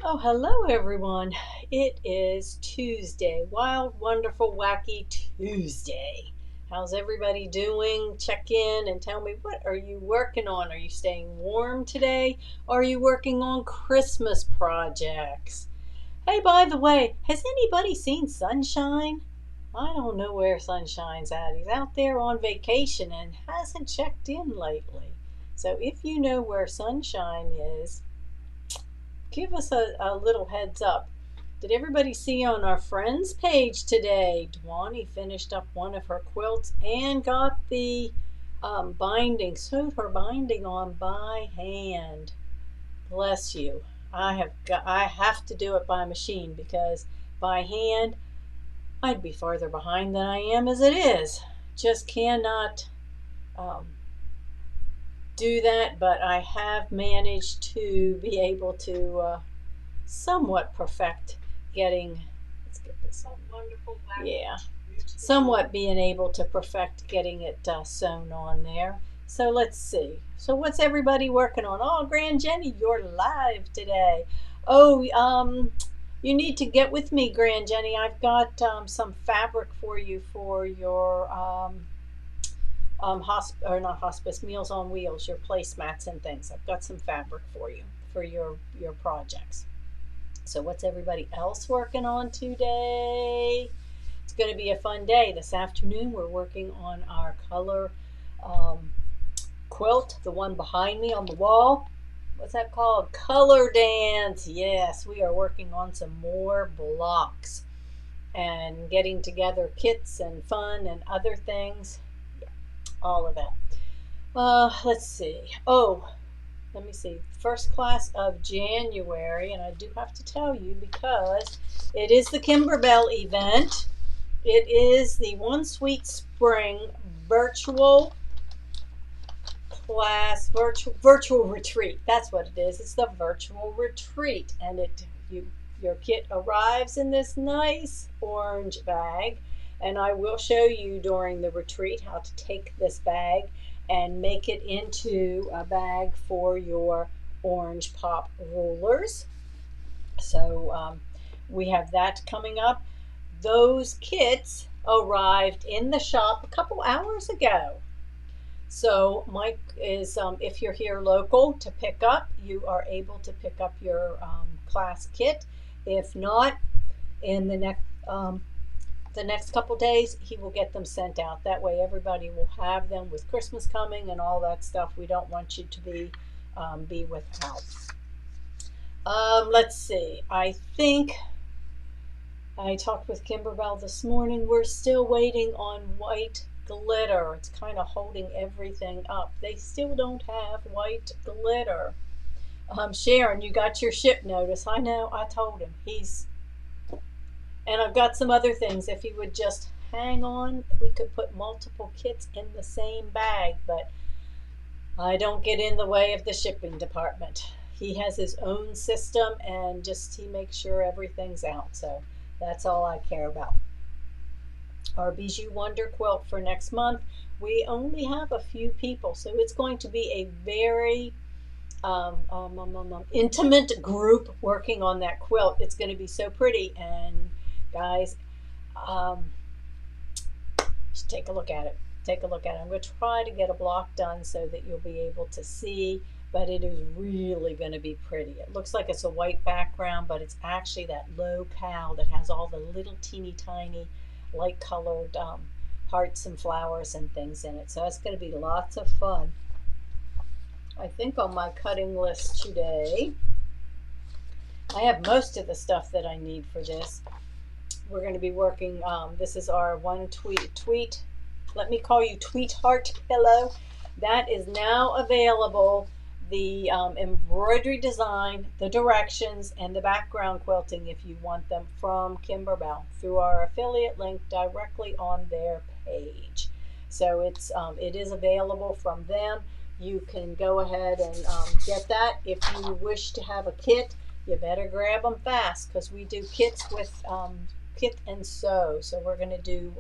Oh, hello everyone. It is Tuesday. Wild, wonderful, wacky Tuesday. How's everybody doing? Check in and tell me, what are you working on? Are you staying warm today? Are you working on Christmas projects? Hey, by the way, has anybody seen Sunshine? I don't know where Sunshine's at. He's out there on vacation and hasn't checked in lately. So if you know where Sunshine is, give us a little heads up. Did everybody see on our friends page today? Dwani finished up one of her quilts and got the binding, sewed her binding on by hand. Bless you. I have to do it by machine because by hand I'd be farther behind than I am as it is. Just cannot um, do that, but I have managed to be able to somewhat perfect getting, let's get this on. Yeah, somewhat being able to perfect getting it sewn on there. So let's see. So what's everybody working on? Oh, Grand Jenny, you're live today. Oh, you need to get with me, Grand Jenny. I've got some fabric for you for your or not hospice, Meals on Wheels, your placemats and things. I've got some fabric for you for your projects. So what's everybody else working on today? It's going to be a fun day. This afternoon we're working on our color um, quilt, the one behind me on the wall. What's that called? Color dance. Yes, we are working on some more blocks and getting together kits and fun and other things. Yeah, all of that. Let's see. Oh, let me see, first class of January, and I do have to tell you because it is the Kimberbell event. It is the One Sweet Spring virtual class, virtual retreat. That's what it is. It's the virtual retreat, and your kit arrives in this nice orange bag, and I will show you during the retreat how to take this bag and make it into a bag for your orange pop rulers. So we have that coming up. Those kits arrived in the shop a couple hours ago. So Mike is, if you're here local to pick up, you are able to pick up your class kit. If not, in the next couple days, he will get them sent out. That way everybody will have them with Christmas coming and all that stuff. We don't want you to be without. Let's see. I think I talked with Kimberbell this morning. We're still waiting on white glitter. It's kind of holding everything up. They still don't have white glitter. Sharon, you got your ship notice. I know, I told him. And I've got some other things. If he would just hang on, we could put multiple kits in the same bag, but I don't get in the way of the shipping department. He has his own system and just he makes sure everything's out. So that's all I care about. Our Bijou Wonder quilt for next month. We only have a few people, so it's going to be a very intimate group working on that quilt. It's going to be so pretty, and guys, just take a look at it. Take a look at it. I'm going to try to get a block done so that you'll be able to see, but it is really going to be pretty. It looks like it's a white background, but it's actually that low cal that has all the little teeny tiny light colored hearts and flowers and things in it. So it's going to be lots of fun. I think on my cutting list today, I have most of the stuff that I need for this. We're going to be working, this is our one tweet, let me call you Tweetheart pillow. That is now available. The embroidery design, the directions, and the background quilting if you want them from Kimberbell through our affiliate link directly on their page. So it is available from them. You can go ahead and get that. If you wish to have a kit, you better grab them fast because we do kits with kit and sew. So we're gonna do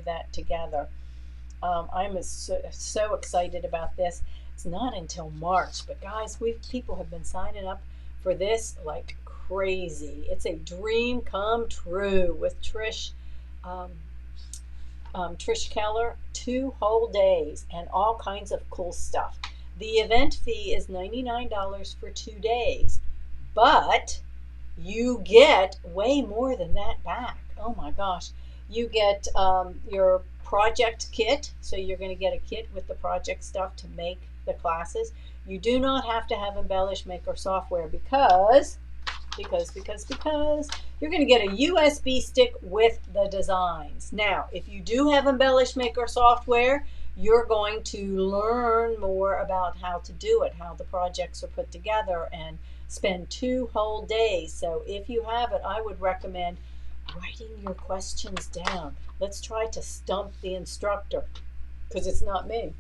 that together. I'm so excited about this. It's not until March, but guys, people have been signing up for this like crazy. It's a dream come true with um, Trish Keller, 2 whole days and all kinds of cool stuff. The event fee is $99 for 2 days, but you get way more than that back. Oh my gosh. You get your project kit. So you're going to get a kit with the project stuff to make the classes. You do not have to have Embellish Maker software because you're going to get a USB stick with the designs. Now, if you do have Embellish Maker software, you're going to learn more about how to do it, how the projects are put together, and spend 2 whole days. So if you have it, I would recommend writing your questions down. Let's try to stump the instructor, because it's not me.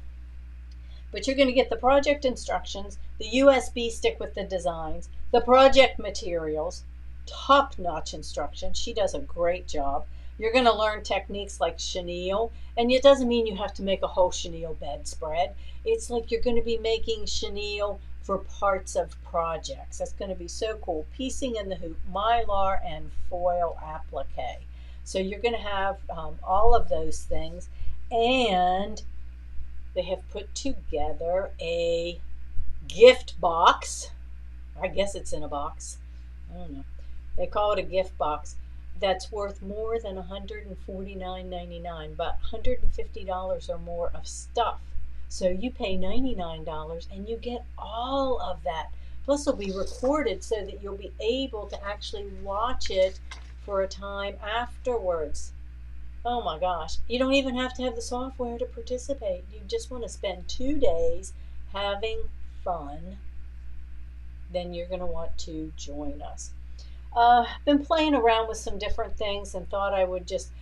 But you're going to get the project instructions, the USB stick with the designs, the project materials, top-notch instruction. She does a great job. You're going to learn techniques like chenille, and it doesn't mean you have to make a whole chenille bedspread. It's like you're going to be making chenille for parts of projects. That's going to be so cool. Piecing in the hoop, mylar, and foil applique. So you're going to have all of those things, and they have put together a gift box. I guess it's in a box. I don't know. They call it a gift box that's worth more than $149.99, but $150 or more of stuff. So you pay $99 and you get all of that. Plus it'll be recorded so that you'll be able to actually watch it for a time afterwards. Oh my gosh. You don't even have to have the software to participate. You just want to spend 2 days having fun. Then you're going to want to join us. Been playing around with some different things and thought I would just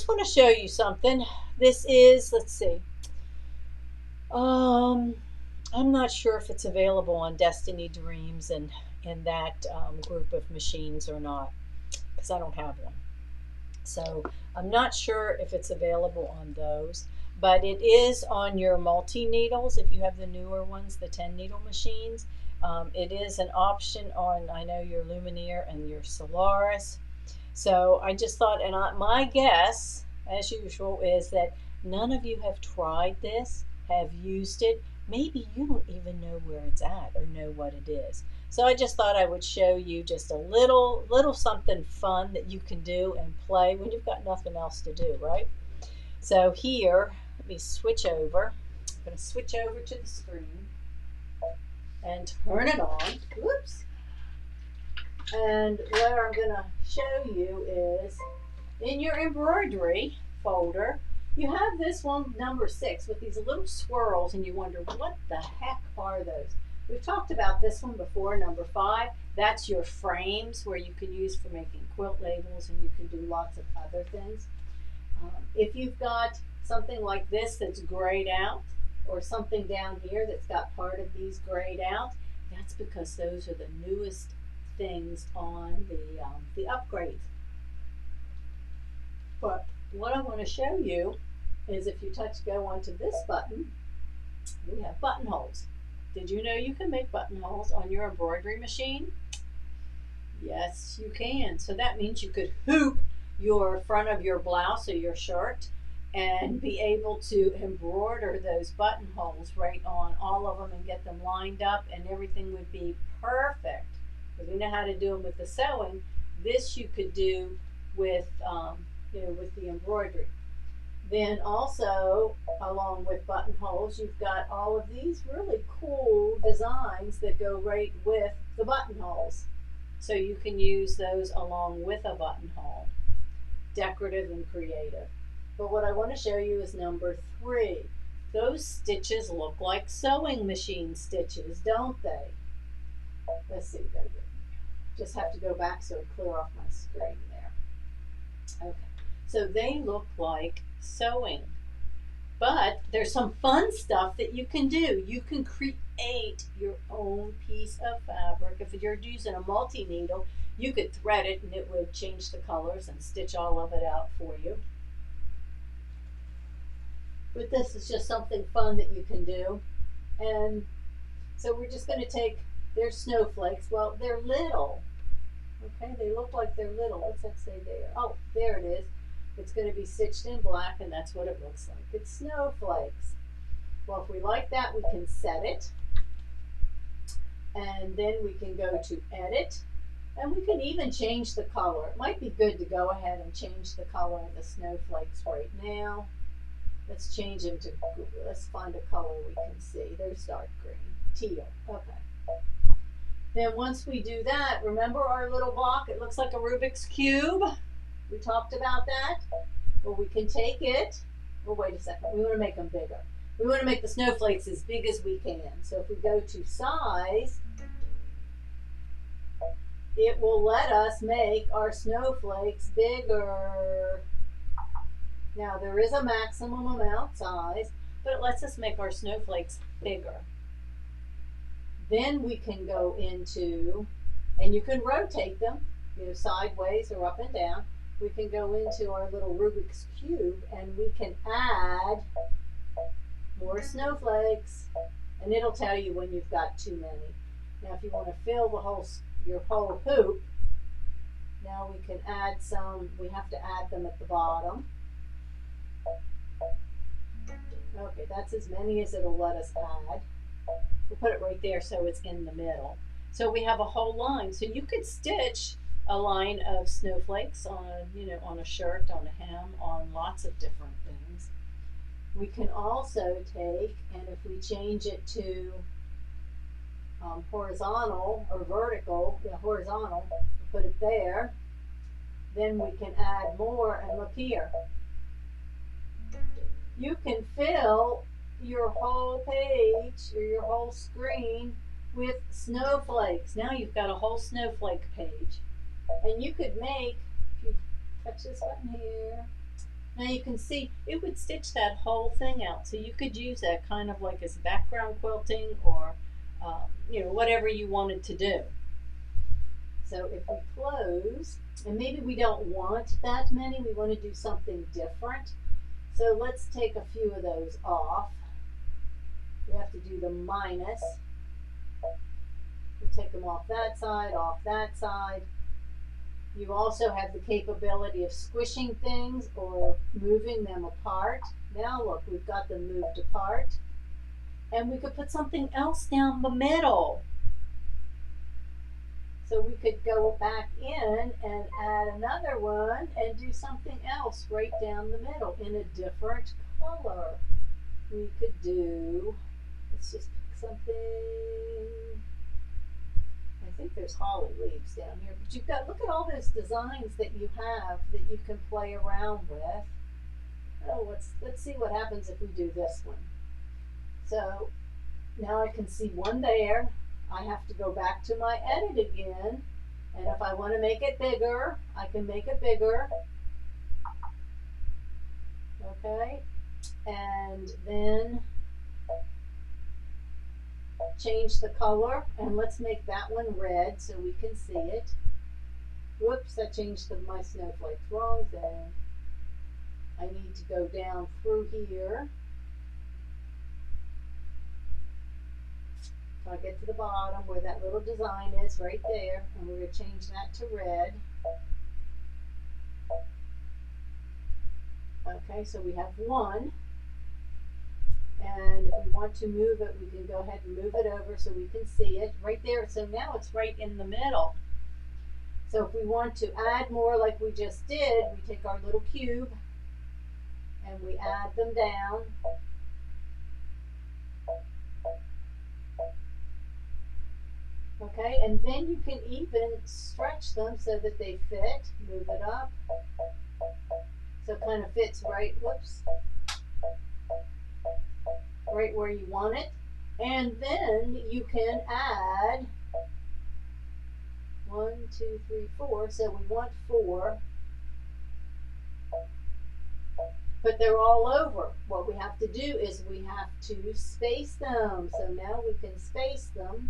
want to show you something. This is, let's see. I'm not sure if it's available on Destiny Dreams and in that group of machines or not, because I don't have one. So I'm not sure if it's available on those, but it is on your multi-needles if you have the newer ones, the 10-needle machines. It is an option on, I know, your Lumineer and your Solaris. So I just thought, and my guess, as usual, is that none of you have tried this, have used it. Maybe you don't even know where it's at or know what it is. So I just thought I would show you just a little something fun that you can do and play when you've got nothing else to do, right? So here, let me switch over. I'm going to switch over to the screen and turn it on. Whoops. And what I'm going to show you is in your embroidery folder, you have this one, number 6, with these little swirls, and you wonder, what the heck are those? We've talked about this one before, number 5. That's your frames where you can use for making quilt labels, and you can do lots of other things. If you've got something like this that's grayed out, or something down here that's got part of these grayed out, that's because those are the newest things on the upgrades. But what I want to show you is if you go onto this button, we have buttonholes. Did you know you can make buttonholes on your embroidery machine? Yes, you can. So that means you could hoop your front of your blouse or your shirt and be able to embroider those buttonholes right on all of them and get them lined up, and everything would be perfect. Because we know how to do them with the sewing. This you could do with with the embroidery. Then also, along with buttonholes, you've got all of these really cool designs that go right with the buttonholes. So you can use those along with a buttonhole. Decorative and creative. But what I want to show you is number 3. Those stitches look like sewing machine stitches, don't they? Let's see. Just have to go back so I clear off my screen there. Okay. So they look like sewing. But there's some fun stuff that you can do. You can create your own piece of fabric. If you're using a multi-needle, you could thread it and it would change the colors and stitch all of it out for you. But this is just something fun that you can do. And so we're just going to take, their snowflakes. Well, they're little. Okay, they look like they're little. What's that say there? Oh, there it is. It's going to be stitched in black, and that's what it looks like. It's snowflakes. Well, if we like that, we can set it. And then we can go to edit. And we can even change the color. It might be good to go ahead and change the color of the snowflakes right now. Let's change them to, let's find a color we can see. There's dark green, teal, okay. Then once we do that, remember our little block? It looks like a Rubik's Cube. We talked about that. Well, we can take it, well, wait a second, we want to make them bigger. We want to make the snowflakes as big as we can. So if we go to size, it will let us make our snowflakes bigger. Now there is a maximum amount size, but it lets us make our snowflakes bigger. Then we can go into, and you can rotate them, sideways or up and down. We can go into our little Rubik's Cube and we can add more snowflakes, and it'll tell you when you've got too many. Now if you want to fill your whole hoop, now we can add some, we have to add them at the bottom. Okay, that's as many as it'll let us add. We'll put it right there so it's in the middle. So we have a whole line. So you could stitch a line of snowflakes on, on a shirt, on a hem, on lots of different things. We can also take, and if we change it to horizontal or vertical, horizontal, put it there, then we can add more, and look here. You can fill your whole page or your whole screen with snowflakes. Now you've got a whole snowflake page. And you could make, if you touch this button here, now you can see it would stitch that whole thing out. So you could use that kind of like as background quilting or, whatever you wanted to do. So if we close, and maybe we don't want that many, we want to do something different. So let's take a few of those off. We have to do the minus. We take them off that side, off that side. You also have the capability of squishing things or moving them apart. Now look, we've got them moved apart. And we could put something else down the middle. So we could go back in and add another one and do something else right down the middle in a different color. We could do, let's just pick something. I think there's holly leaves down here, but you've got, look at all those designs that you have that you can play around with. Oh, let's see what happens if we do this one. So now I can see one there. I have to go back to my edit again, and if I want to make it bigger, I can make it bigger. Okay, and then change the color, and let's make that one red so we can see it. Whoops, I changed my snowflakes. Wrong thing. I need to go down through here. So I get to the bottom where that little design is right there, and we're going to change that to red. Okay, so we have one. And if we want to move it, we can go ahead and move it over so we can see it right there. So now it's right in the middle. So if we want to add more like we just did, we take our little cube and we add them down. Okay, and then you can even stretch them so that they fit. Move it up. So it kind of fits right, whoops, right where you want it. And then you can add 1, 2, 3, 4. So we want 4. But they're all over. What we have to do is we have to space them. So now we can space them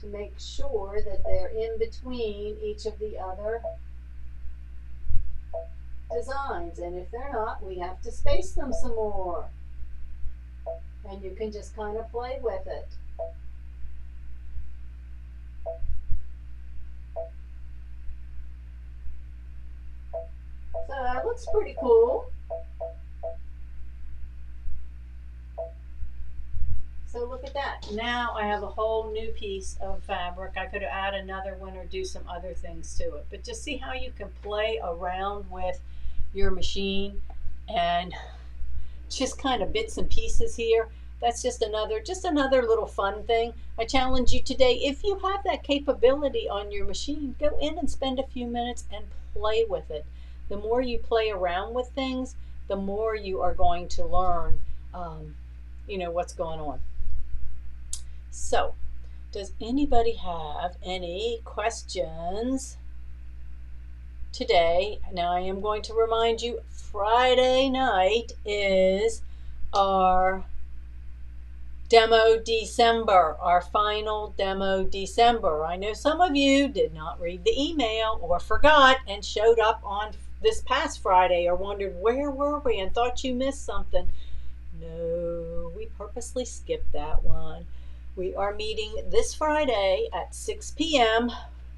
to make sure that they're in between each of the other designs. And if they're not, we have to space them some more. And you can just kind of play with it. that looks pretty cool. So look at that. Now I have a whole new piece of fabric. I could add another one or do some other things to it. But just see how you can play around with your machine and just kind of bits and pieces here. That's just another little fun thing. I challenge you today, if you have that capability on your machine, go in and spend a few minutes and play with it. The more you play around with things, the more you are going to learn what's going on. So, does anybody have any questions today? Now, I am going to remind you, Friday night is our demo December, our final demo December. I know some of you did not read the email or forgot and showed up on this past Friday or wondered where were we and thought you missed something. No, we purposely skipped that one. We are meeting this Friday at 6 p.m.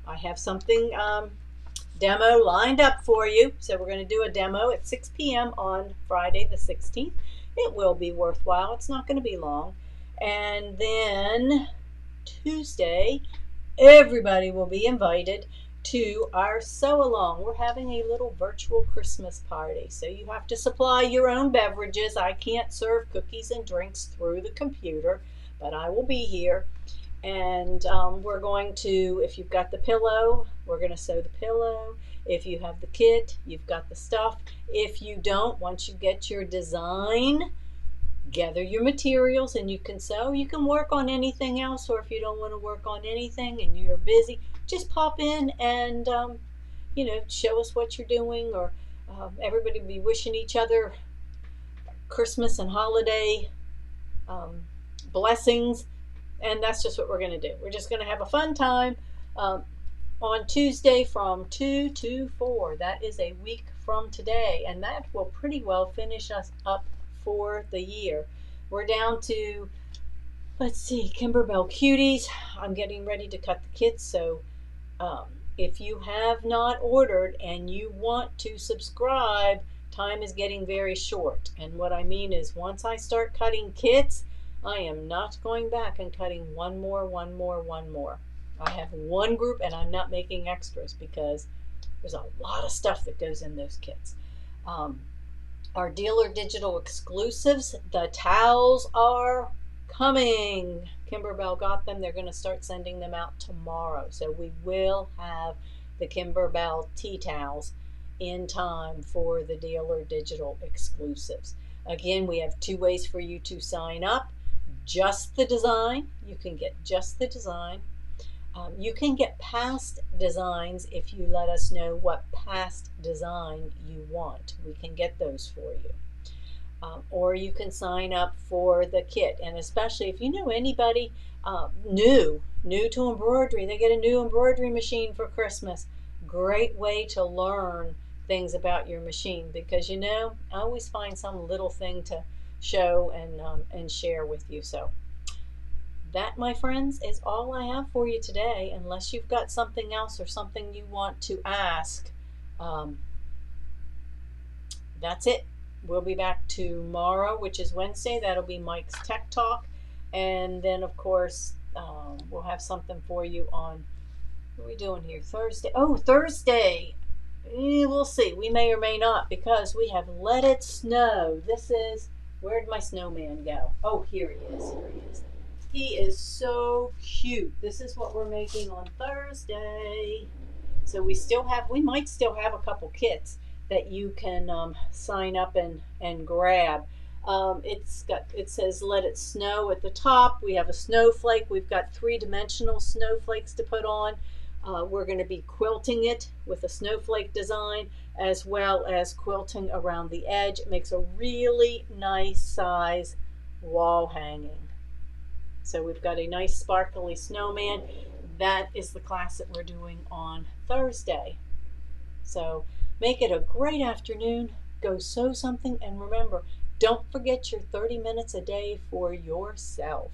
I have something demo lined up for you. So we're going to do a demo at 6 p.m. on Friday the 16th. It will be worthwhile. It's not going to be long. And then Tuesday, everybody will be invited to our sew along. We're having a little virtual Christmas party. So you have to supply your own beverages. I can't serve cookies and drinks through the computer, but I will be here. And we're going to, if you've got the pillow, we're going to sew the pillow. If you have the kit, you've got the stuff. If you don't, once you get your design, gather your materials and you can sew. You can work on anything else, or if you don't want to work on anything and you're busy, just pop in and, show us what you're doing, or everybody will be wishing each other Christmas and holiday blessings. And that's just what we're going to do. We're just going to have a fun time on Tuesday from 2 to 4. That is a week from today. And that will pretty well finish us up for the year. We're down to, let's see, Kimberbell Cuties. I'm getting ready to cut the kits. So if you have not ordered and you want to subscribe, time is getting very short. And what I mean is, once I start cutting kits, I am not going back and cutting one more. I have one group and I'm not making extras because there's a lot of stuff that goes in those kits. Our dealer digital exclusives, the towels are coming. Kimberbell got them. They're going to start sending them out tomorrow. So we will have the Kimberbell tea towels in time for the dealer digital exclusives. Again, we have 2 ways for you to sign up. Just the design. You can get just the design. You can get past designs if you let us know what past design you want. We can get those for you. Or you can sign up for the kit. And especially if you know anybody new to embroidery, they get a new embroidery machine for Christmas. Great way to learn things about your machine, because I always find some little thing to show and share with you. So that, my friends, is all I have for you today, unless you've got something else or something you want to ask. That's it. We'll be back tomorrow, which is Wednesday. That'll be Mike's Tech Talk. And then, of course, we'll have something for you on, what are we doing here? Thursday. Oh, Thursday. We'll see. We may or may not, because we have Let It Snow. This is, where'd my snowman go? Oh, here he is. He is so cute. This is what we're making on Thursday. So we might still have a couple kits that you can sign up and grab. It says Let It Snow at the top. We have a snowflake. We've got 3-dimensional snowflakes to put on. We're going to be quilting it with a snowflake design, as well as quilting around the edge. It makes a really nice size wall hanging. So we've got a nice sparkly snowman. That is the class that we're doing on Thursday. So make it a great afternoon. Go sew something, and remember, don't forget your 30 minutes a day for yourself.